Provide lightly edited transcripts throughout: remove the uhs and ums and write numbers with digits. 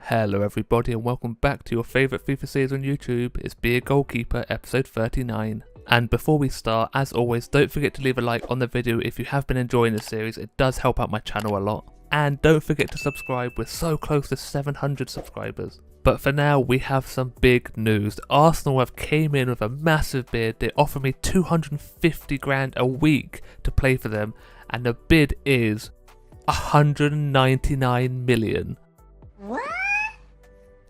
Hello everybody and welcome back to your favourite FIFA series on YouTube. It's Be a Goalkeeper episode 39. And before we start, as always, don't forget to leave a like on the video if you have been enjoying this series. It does help out my channel a lot. And don't forget to subscribe, we're so close to 700 subscribers. But for now, we have some big news. Arsenal have came in with a massive bid. They offer me 250 grand a week to play for them. And the bid is 199 million. What?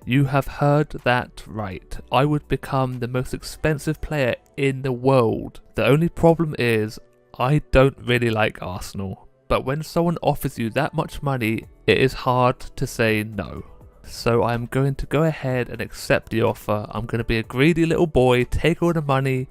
You have heard that right. I would become the most expensive player in the world. The only problem is, I don't really like Arsenal. But when someone offers you that much money, it is hard to say no. So I'm going to go ahead and accept the offer. I'm going to be a greedy little boy, take all the money.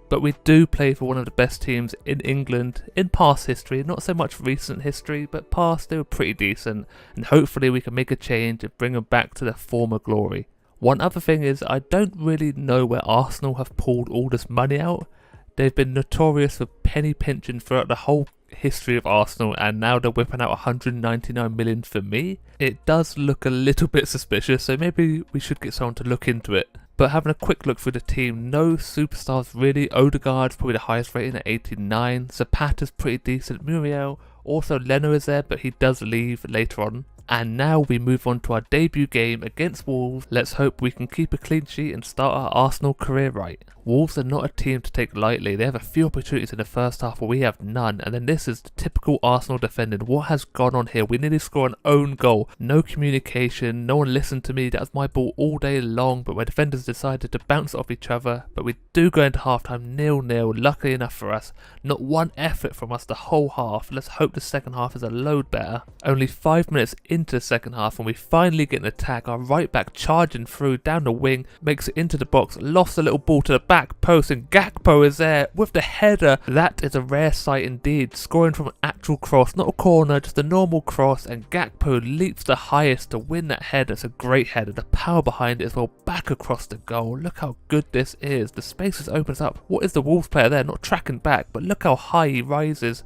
But we do play for one of the best teams in England in past history, not so much recent history, but past they were pretty decent, and hopefully we can make a change and bring them back to their former glory. One other thing is, I don't really know where Arsenal have pulled all this money out. They've been notorious for penny pinching throughout the whole history of Arsenal, and now they're whipping out 199 million for me. It does look a little bit suspicious, so maybe we should get someone to look into it. But having a quick look through the team, no superstars really. Odegaard's probably the highest rating at 89. Zapata's pretty decent. Muriel, also Leno is there, but he does leave later on. And now we move on to our debut game against Wolves. Let's hope we can keep a clean sheet and start our Arsenal career right. Wolves are not a team to take lightly. They have a few opportunities in the first half, but we have none. And then this is the typical Arsenal defending. What has gone on here? We nearly score an own goal. No communication. No one listened to me. That was my ball all day long. But my defenders decided to bounce it off each other. But we do go into halftime 0-0. Luckily enough for us. Not one effort from us the whole half. Let's hope the second half is a load better. Only 5 minutes into the second half when we finally get an attack. Our right back charging through down the wing. Makes it into the box. Lost a little ball to the back post and Gakpo is there with the header. That is a rare sight indeed, scoring from an actual cross, not a corner, just a normal cross, and Gakpo leaps the highest to win that header. It's a great header, the power behind it as well, back across the goal. Look how good this is, the spaces opens up. What is the Wolves player there? Not tracking back, but look how high he rises.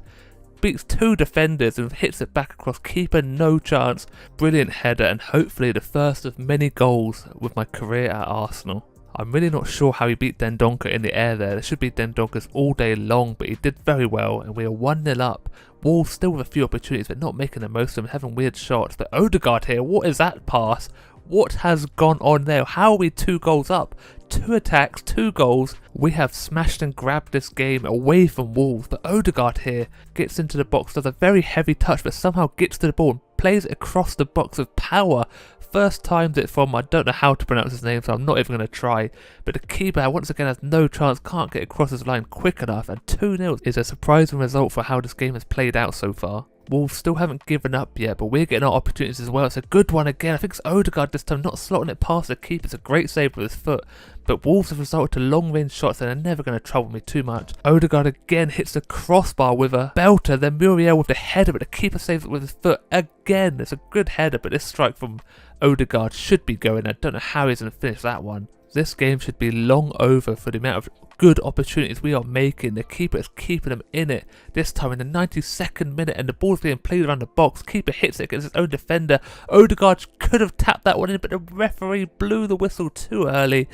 Beats two defenders and hits it back across, keeper no chance. Brilliant header and hopefully the first of many goals with my career at Arsenal. I'm really not sure how he beat Dendoncker in the air there. There should be Dendonkers all day long, but he did very well, and we are 1-0 up. Wolves still with a few opportunities, but not making the most of them, having weird shots. But Odegaard here, what is that pass? What has gone on there? How are we 2 goals up? 2 attacks, 2 goals. We have smashed and grabbed this game away from Wolves, but Odegaard here gets into the box, does a very heavy touch, but somehow gets to the ball and plays it across the box with power. First times it from, I don't know how to pronounce his name, so I'm not even going to try. But the keeper once again has no chance, can't get across his line quick enough, and 2-0 is a surprising result for how this game has played out so far. Wolves still haven't given up yet, but we're getting our opportunities as well. It's a good one again. I think it's Odegaard this time, not slotting it past the keeper. It's a great save with his foot. But Wolves have resorted to long-range shots and they're never going to trouble me too much. Odegaard again hits the crossbar with a belter. Then Muriel with the header, but the keeper saves it with his foot again. It's a good header, but this strike from Odegaard should be going. I don't know how he's going to finish that one. This game should be long over for the amount of good opportunities we are making. The keeper is keeping them in it. This time in the 92nd minute and the ball's being played around the box. Keeper hits it against his own defender. Odegaard could have tapped that one in, but the referee blew the whistle too early.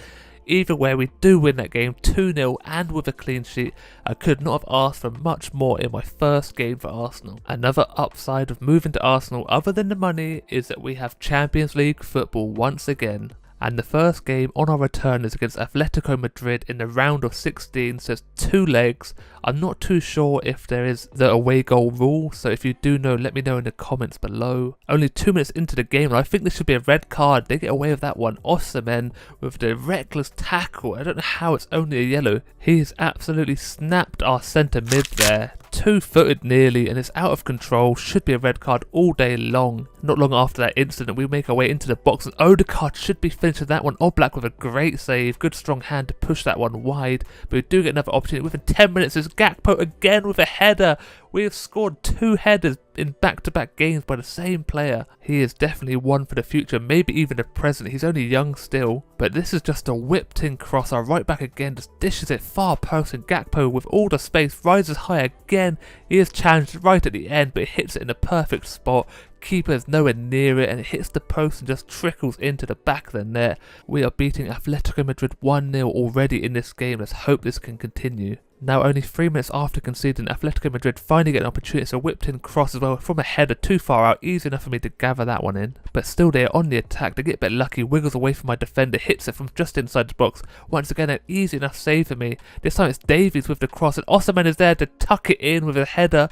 Either way, we do win that game 2-0 and with a clean sheet. I could not have asked for much more in my first game for Arsenal. Another upside of moving to Arsenal other than the money is that we have Champions League football once again. And the first game on our return is against Atletico Madrid in the round of 16, so it's 2 legs. I'm not too sure if there is the away goal rule, so if you do know, let me know in the comments below. Only 2 minutes into the game, and I think this should be a red card. They get away with that one. Osimhen with the reckless tackle. I don't know how it's only a yellow. He has absolutely snapped our centre mid there. 2-footed nearly, and it's out of control. Should be a red card all day long. Not long after that incident, we make our way into the box, and Odegaard should be finishing that one. Oblak with a great save. Good strong hand to push that one wide, but we do get another opportunity. Within 10 minutes, there's Gakpo again with a header. We have scored 2 headers in back-to-back games by the same player. He is definitely one for the future, maybe even the present. He's only young still, but this is just a whipped-in cross. Our right back again just dishes it far post, and Gakpo with all the space rises high again. He is challenged right at the end, but hits it in the perfect spot. Keeper is nowhere near it, and it hits the post and just trickles into the back of the net. We are beating Atletico Madrid 1-0 already in this game. Let's hope this can continue. Now, only 3 minutes after conceding, Atletico Madrid finally get an opportunity. It's a whipped-in cross as well from a header too far out, easy enough for me to gather that one in. But still, they are on the attack. They get a bit lucky, wiggles away from my defender, hits it from just inside the box. Once again, an easy enough save for me. This time it's Davies with the cross, and Osimhen is there to tuck it in with a header.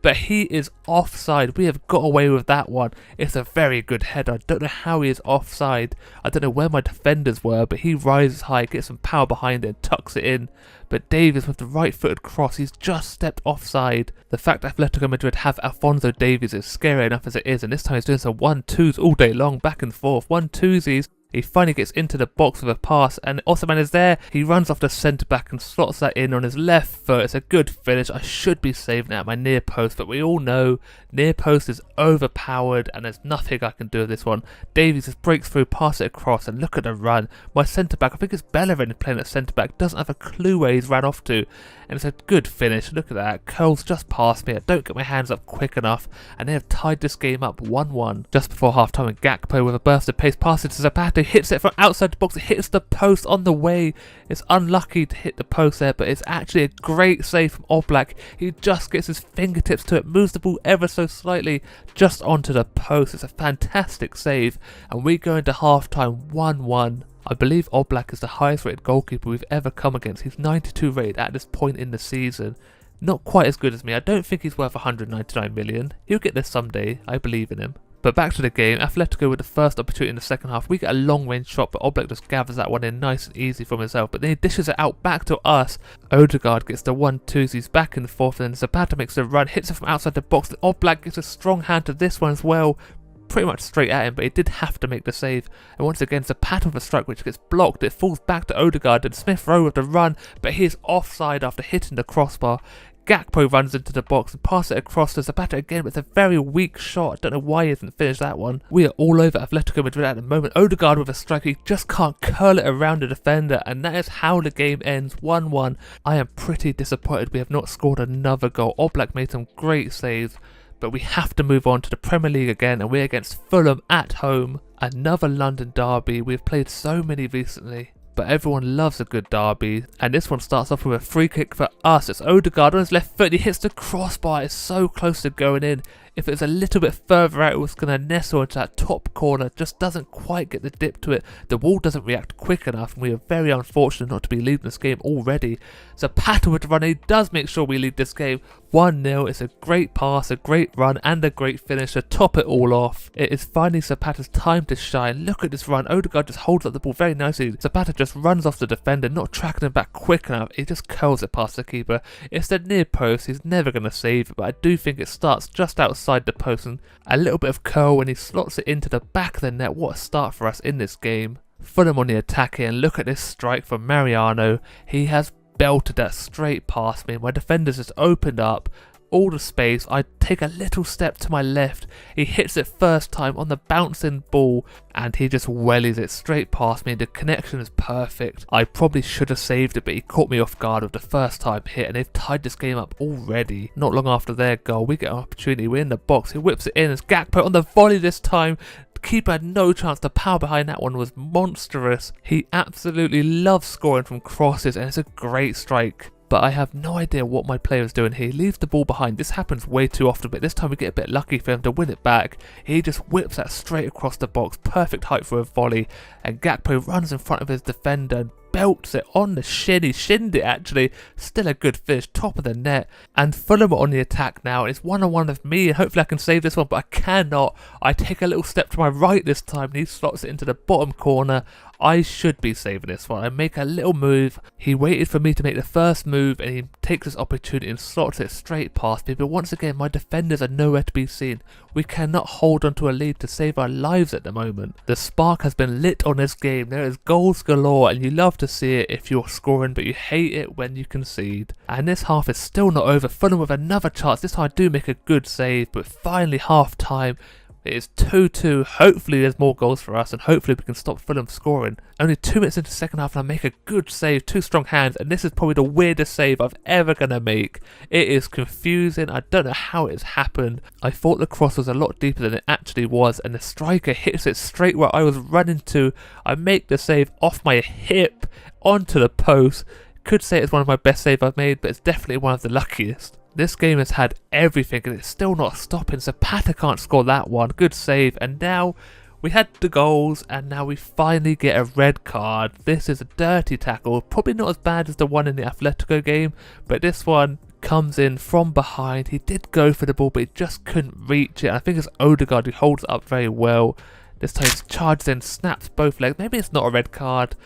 But he is offside. We have got away with that one. It's a very good header. I don't know how he is offside. I don't know where my defenders were, but he rises high, gets some power behind it and tucks it in. But Davies with the right-footed cross, he's just stepped offside. The fact that Atletico Madrid have Alphonso Davies is scary enough as it is, and this time he's doing some 1-2s all day long, back and forth. 1-2sies. He finally gets into the box with a pass, and Osimhen is there. He runs off the centre-back and slots that in on his left foot. It's a good finish. I should be saving it at my near post, but we all know near post is overpowered, and there's nothing I can do with this one. Davies just breaks through, passes it across, and look at the run. My centre-back, I think it's Bellerin playing at centre-back, doesn't have a clue where he's ran off to, and it's a good finish. Look at that. Curls just past me. I don't get my hands up quick enough, and they have tied this game up 1-1. Just before half-time, and Gakpo with a burst of pace passes to Zapata, hits it from outside the box, it hits the post on the way. It's unlucky to hit the post there, but it's actually a great save from Oblak. He just gets his fingertips to it, moves the ball ever so slightly just onto the post. It's a fantastic save, and we go into half-time 1-1. I believe Oblak is the highest rated goalkeeper we've ever come against. He's 92 rated at this point in the season. Not quite as good as me. I don't think he's worth 199 million. He'll get there someday. I believe in him. But back to the game, Atletico with the first opportunity in the second half. We get a long range shot, but Oblak just gathers that one in nice and easy from himself. But then he dishes it out back to us. Odegaard gets the 1-2s, he's back and forth, and then Zapata makes the run, hits it from outside the box. And Oblak gives a strong hand to this one as well. Pretty much straight at him, but he did have to make the save. And once again, Zapata with a strike which gets blocked. It falls back to Odegaard, and Smith Rowe with the run, but he is offside after hitting the crossbar. Gakpo runs into the box and passes it across to Zapata again with a very weak shot. I don't know why he hasn't finished that one. We are all over Atletico Madrid at the moment. Odegaard with a strike, he just can't curl it around the defender, and that is how the game ends, 1-1. I am pretty disappointed we have not scored another goal. Oblak made some great saves, but we have to move on to the Premier League again, and we're against Fulham at home. Another London derby. We've played so many recently, but everyone loves a good derby, and this one starts off with a free kick for us. It's Odegaard on his left foot, he hits the crossbar, it's so close to going in. If it was a little bit further out, it was going to nestle into that top corner, just doesn't quite get the dip to it. The wall doesn't react quick enough, and we are very unfortunate not to be leading this game already. Zapata with the run, he does make sure we lead this game 1-0. It's a great pass, a great run, and a great finish to top it all off. It is finally Zapata's time to shine. Look at this run, Odegaard just holds up the ball very nicely. Zapata just runs off the defender, not tracking him back quick enough. He just curls it past the keeper. It's the near post, he's never going to save it, but I do think it starts just outside the post, and a little bit of curl when he slots it into the back of the net. What a start for us in this game. Fulham on the attack here, and look at this strike from Mariano. He has belted that straight past me. My defenders just opened up all the space. I take a little step to my left, he hits it first time on the bouncing ball, and he just wellies it straight past me. The connection is perfect. I probably should have saved it, but he caught me off guard with the first time hit, and they've tied this game up already. Not long after their goal, we get an opportunity. We're in the box, he whips it in. It's Gakpo on the volley this time. The keeper had no chance. The power behind that one was monstrous. He absolutely loves scoring from crosses, and it's a great strike. But I have no idea what my player is doing here. He leaves the ball behind. This happens way too often, but this time we get a bit lucky for him to win it back. He just whips that straight across the box. Perfect height for a volley. And Gakpo runs in front of his defender and belts it on the shin. He shinned it actually. Still a good finish, top of the net. And Fulham are on the attack now. It's 1-on-1 with me, and hopefully I can save this one, but I cannot. I take a little step to my right this time, and he slots it into the bottom corner. I should be saving this one. I make a little move. He waited for me to make the first move, and he takes this opportunity and slots it straight past me. But once again, my defenders are nowhere to be seen. We cannot hold onto a lead to save our lives at the moment. The spark has been lit on this game. There is goals galore, and you love to see it if you're scoring, but you hate it when you concede. And this half is still not over. Fulham with another chance. This time I do make a good save, but finally half time. It is 2-2. Hopefully there's more goals for us, and hopefully we can stop Fulham scoring. Only 2 minutes into the second half and I make a good save, 2 strong hands, and this is probably the weirdest save I've ever going to make. It is confusing. I don't know how it's happened. I thought the cross was a lot deeper than it actually was, and the striker hits it straight where I was running to. I make the save off my hip onto the post. Could say it's one of my best saves I've made, but it's definitely one of the luckiest. This game has had everything and it's still not stopping. Zapata can't score that one. Good save. And now we had the goals and now we finally get a red card. This is a dirty tackle. Probably not as bad as the one in the Atletico game, but this one comes in from behind. He did go for the ball, but he just couldn't reach it. I think it's Odegaard who holds it up very well. This time he charges in, snaps both legs. Maybe it's not a red card.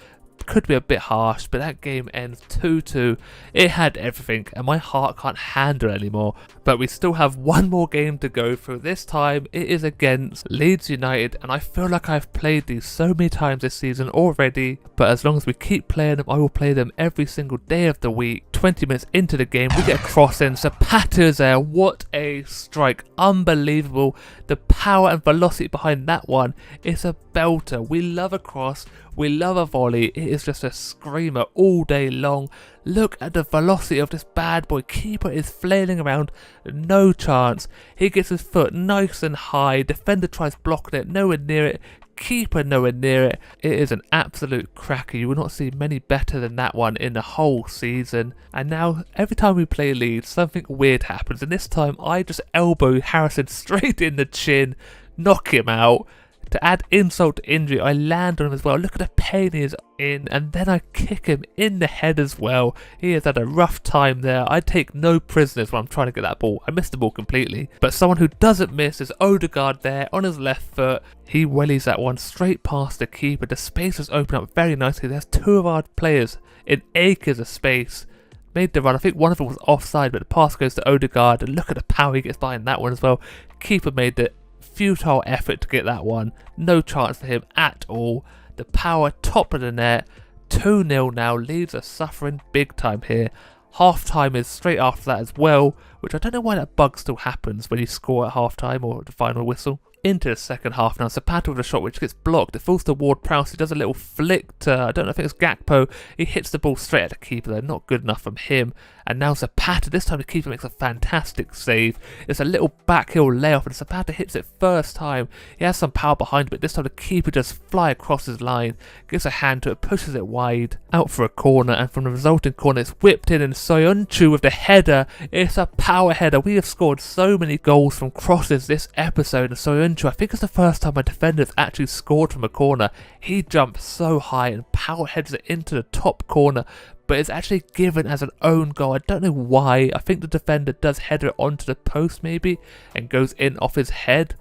Could be a bit harsh, but that game ends 2-2. It had everything and my heart can't handle it anymore. But we still have one more game to go through. This time it is against Leeds United, and I feel like I've played these so many times this season already, but as long as we keep playing them, I will play them every single day of the week. 20 minutes into the game, we get a cross in. Zapata's there. What a strike. Unbelievable. The power and velocity behind that one is a belter. We love a cross. We love a volley. It is just a screamer all day long. Look at the velocity of this bad boy. Keeper is flailing around. No chance. He gets his foot nice and high. Defender tries blocking it. Nowhere near it. Keeper nowhere near it. It is an absolute cracker. You will not see many better than that one in the whole season. And now every time we play Leeds, something weird happens, and this time I just elbow Harrison straight in the chin, knock him out. To add insult to injury, I land on him as well. Look at the pain he is in, and then I kick him in the head as well. He has had a rough time there. I take no prisoners when I'm trying to get that ball. I missed the ball completely. But someone who doesn't miss is Odegaard there on his left foot. He wellies that one straight past the keeper. The space is opened up very nicely. There's 2 of our players in acres of space. Made the run. I think one of them was offside, but the pass goes to Odegaard, and look at the power he gets behind that one as well. Keeper made the futile effort to get that one. No chance for him at all. The power top of the net. 2-0 now. Leeds are suffering big time here. Half time is straight after that as well, which I don't know why that bug still happens when you score at half time or the final whistle. Into the second half now. Zapata with a shot which gets blocked. It falls to Ward-Prowse. He does a little flick to, I don't know if it's Gakpo. He hits the ball straight at the keeper though. Not good enough from him. And now Zapata, this time the keeper makes a fantastic save. It's a little backheel layoff and Zapata hits it first time. He has some power behind him, but this time the keeper just fly across his line, gives a hand to it, pushes it wide, out for a corner, and from the resulting corner it's whipped in, and Soyuncu with the header. It's a power header. We have scored so many goals from crosses this episode, and Soyuncu, I think it's the first time my defender has actually scored from a corner. He jumps so high and power heads it into the top corner, but it's actually given as an own goal. I don't know why. I think the defender does header it onto the post maybe and goes in off his head.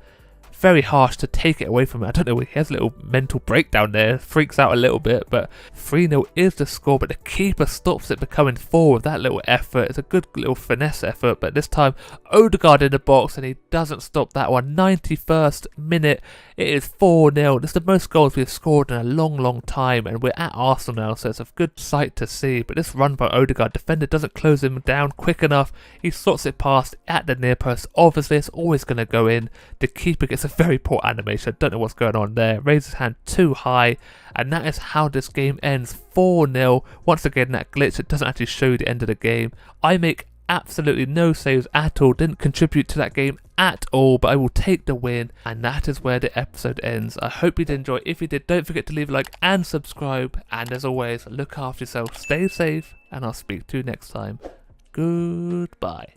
Very harsh to take it away from him. I don't know, he has a little mental breakdown there, freaks out a little bit, but 3-0 is the score, but the keeper stops it becoming 4 with that little effort. It's a good little finesse effort, but this time Odegaard in the box and he doesn't stop that one. 91st minute, it is 4-0. This is the most goals we've scored in a long time, and we're at Arsenal now, so it's a good sight to see, but this run by Odegaard, defender doesn't close him down quick enough. He slots it past at the near post. Obviously it's always going to go in. The keeper gets a very poor animation. I don't know what's going on there. Raises his hand too high, and that is how this game ends. 4-0. Once again, that glitch, it doesn't actually show you the end of the game. I make absolutely no saves at all, didn't contribute to that game at all, but I will take the win, and that is where the episode ends. I hope you did enjoy. If you did, don't forget to leave a like and subscribe, and as always, look after yourself, stay safe, and I'll speak to you next time. Goodbye.